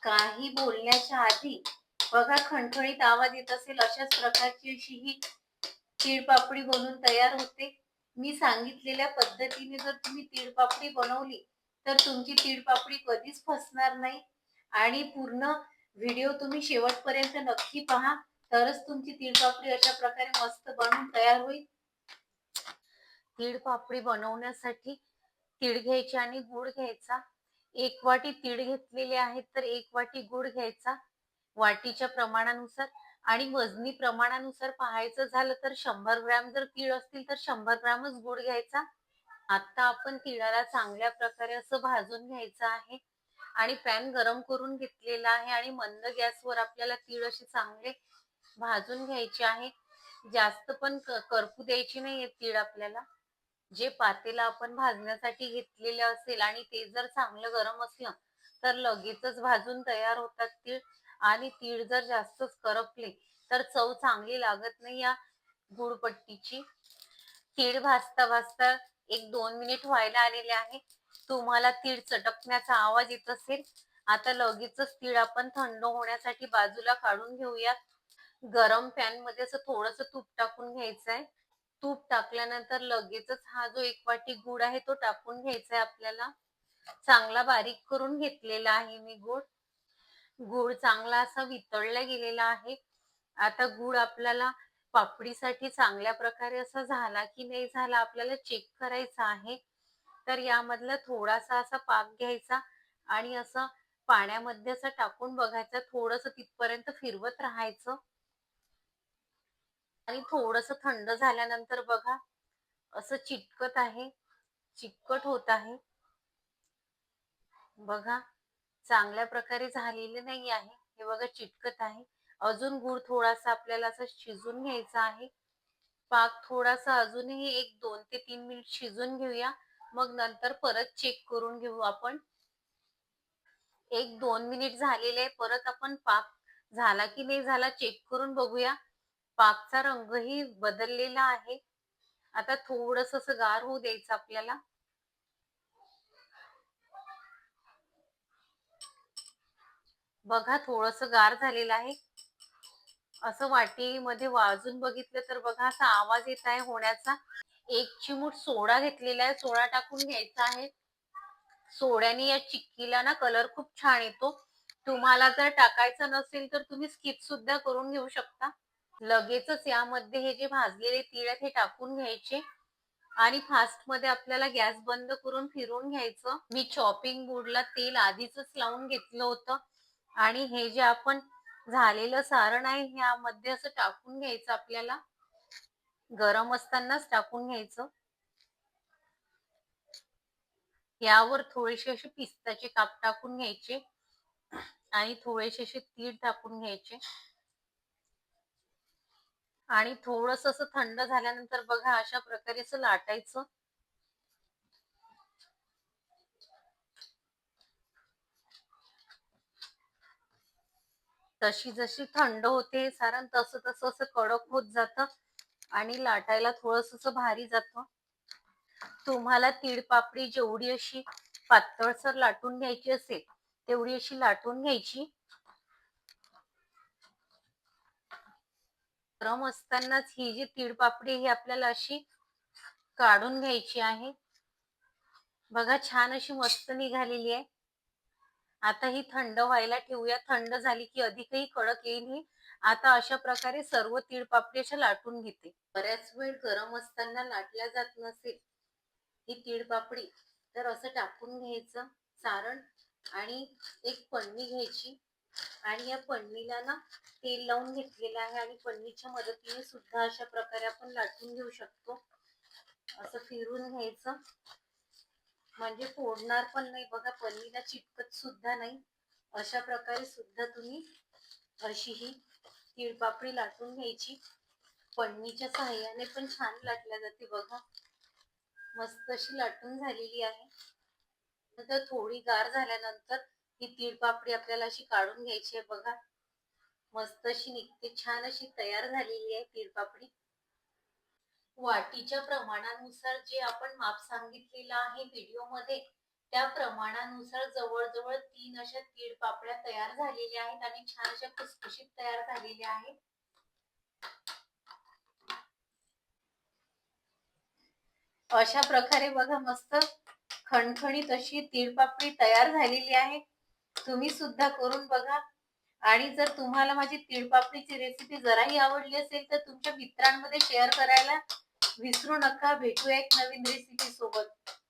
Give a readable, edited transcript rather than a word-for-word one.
काही बोलण्याच्या आधी बघा खणखणीत आवाज येत असेल, अशाच प्रकारची अशी ही तीळपापडी बनवून तयार होते. मी सांगितलेल्या पद्धतीने जर तुम्ही तीळपापडी बनवली तर तुमची तीळपापडी कधीच फसणार नाही आणि पूर्ण व्हिडिओ तुम्ही शेवटपर्यंत नक्की पहा, तरच तुमची तीळपापडी अशा प्रकारे मस्त बनून तयार होईल. तीळपापडी बनवण्यासाठी तीळ घ्यायचे आणि गूळ घ्यायचा. 1 वाटी तीळ घेतलेले आहेत तर 1 वाटी गूळ घ्यायचा वाटीच्या प्रमाणानुसार. आणि वजनी प्रमाणानुसार पाहायचं झालं तर 100 ग्रॅम जर तीळ असतील तर 100 ग्रॅमच गूळ घ्यायचा. आता आपण तिळाला चांगल्या प्रकारे असं भाजून घ्यायचं आहे आणि पॅन गरम करून घेतलेला आहे आणि मंद गॅसवर आपल्याला तीळ असे चांगले भाजून घ्यायचे आहे. जास्त पण करपू द्यायची नाहीये तीळ आपल्याला. जे पातेला आपण भाजण्यासाठी घेतलेले असेल आणि ते जर चांगलं गरम असलं तर लगेचच भाजून तयार होतात तीळ. आणि तीळ जर जास्तच करपले तर चव चांगली लागत नाही या गुळपट्टीची. तीळ भाजता भाजता 1-2 मिनिट व्हायला आलेले आहे. तुम्हाला तीळ चटकण्याचा आवाज येत असेल. आता लगेचच तीळ आपण थंड होण्यासाठी बाजूला काढून घेऊयात. गरम पॅन मध्ये असं थोडंसं तूप टाकून घ्यायचं आहे. तूप टाकल्यानंतर लगेचच हा जो 1 वाटी गूळ आहे तो टाकून घ्यायचा आहे आपल्याला. चांगला बारीक करून घेतलेला आहे मी गूळ. गूळ चांगला असा वितळला गेलेला आहे. आता गूळ आपल्याला पापडीसाठी चांगल्या प्रकारे असा झाला की नाही झाला आपल्याला चेक करायचा आहे. तर यामधला थोडासा असा पाक घ्यायचा आणि असं पाण्यामध्ये असं टाकून बघायचं. थोडंसं तिथपर्यंत फिरवत राहायचं आणि थोडंसं थंड झाल्यानंतर बघा असं चिटकत आहे, चिकट होत आहे. बघा चांगल्या प्रकारे झालेले नाही आहे. हे बघा चिटकत आहे. अजून गूळ थोडासा आपल्याला असं शिजून घ्यायचा आहे. पाक थोडासा अजूनही 1-2 ते 3 मिनिट शिजून घेऊया. मग नंतर परत चेक करून घेऊ आपण. 1-2 मिनिट झालेले आहे. परत आपण पाक झाला की नाही झाला चेक करून बघूया. पाकचा रंगही बदललेला आहे. आता थोडंसं असं गार होऊ द्यायचं आपल्याला. बघा थोडंसं गार झालेलं आहे. असं वाटीमध्ये वाजून बघितलं तर बघा असा आवाज येत आहे होण्याचा. 1 चिमूट सोडा घेतलेला आहे. सोडा टाकून घ्यायचा आहे. सोड्याने या चिक्कीला ना कलर खूप छान येतो. तुम्हाला जर टाकायचं नसेल तर तुम्ही स्किप सुद्धा करून घेऊ शकता. लगेचच यामध्ये हे जे भाजलेले तीळ आहेत हे टाकून घ्यायचे आणि फास्ट मध्ये आपल्याला गॅस बंद करून फिरवून घ्यायचं. मी चॉपिंग बोर्डला तेल आधीच लावून घेतलं होतं आणि हे जे आपण झालेलं सारण आहे यामध्ये असं टाकून घ्यायचं आपल्याला. गरम असतानाच टाकून घ्यायचं. यावर थोडेसे असे पिस्ताचे काप टाकून घ्यायचे आणि थोडेसे असे तीळ टाकून घ्यायचे आणि थोडंसं असं थंड झाल्यानंतर बघा अशा प्रकारे असं लाटायचं. तशी जशी थंड होते सारण तसं तसं असं कडक होत जातं आणि लाटायला थोडंसं भारी जातं. तुम्हाला तीळपापडी जेवढी अशी पातळसर लाटून घ्यायची असेल तेवढी अशी लाटून घ्यायची. गरम असतानाच ही जी तीळपापडी ही आपल्याला अशी काढून घ्यायची आहे. बघा छान अशी मस्त निघालेली आहे. आता ही थंड व्हायला ठेवूया. थंड झाली की अधिकही कडक येईल ही. आता अशा प्रकारे सर्व तीळपापडी अशा लाटून घेते. बऱ्याच वेळ गरम असताना लाटल्या जात नसेल ही तीळपापडी तर असं टाकून घ्यायचं सारण आणि एक पन्नी घ्यायची आणि या पन्नीला ना तेल लावून घेतलेलं आहे आणि पन्नीच्या मदतीने सुद्धा अशा प्रकारे आपण लाटून घेऊ शकतो. असं फिरून घ्यायचं म्हणजे फोडणार पण नाही. बघा पन्नीला चिटकत सुद्धा नाही. अशा प्रकारे सुद्धा तुम्ही अशी ही तीळपापडी लाटून घ्यायची. पन्नीच्या सहाय्याने पण छान लाटल्या जाते. बघा मस्त अशी लाटून झालेली आहे. नंतर थोडी गार झाल्यानंतर ही तीळपापडी आपल्याला अशी काढून घ्यायची आहे. बघा मस्त अशी निघते. छान अशी तयार झालेली आहे तीळपापडी. वाटीच्या प्रमाणानुसार जे आपण माप सांगितलेलं आहे व्हिडिओ मध्ये त्या प्रमाणानुसार जवळ-जवळ 3 अशा तीळ पापड्या तयार झालेल्या आहेत आणि छान अशा खुसखुशीत तयार झालेल्या आहेत. अशा प्रकारे बघा मस्त खणखणीत अशी तीळपापडी तयार झालेली आहे. तुम्ही सुद्धा करून बघा. आणि जर तुम्हाला माझी तीळपापडीची रेसिपी जराही आवडली असेल तर तुमच्या मित्रांमध्ये शेअर करायला विसरू नका. भेटूया एक नवीन रेसिपी सोबत.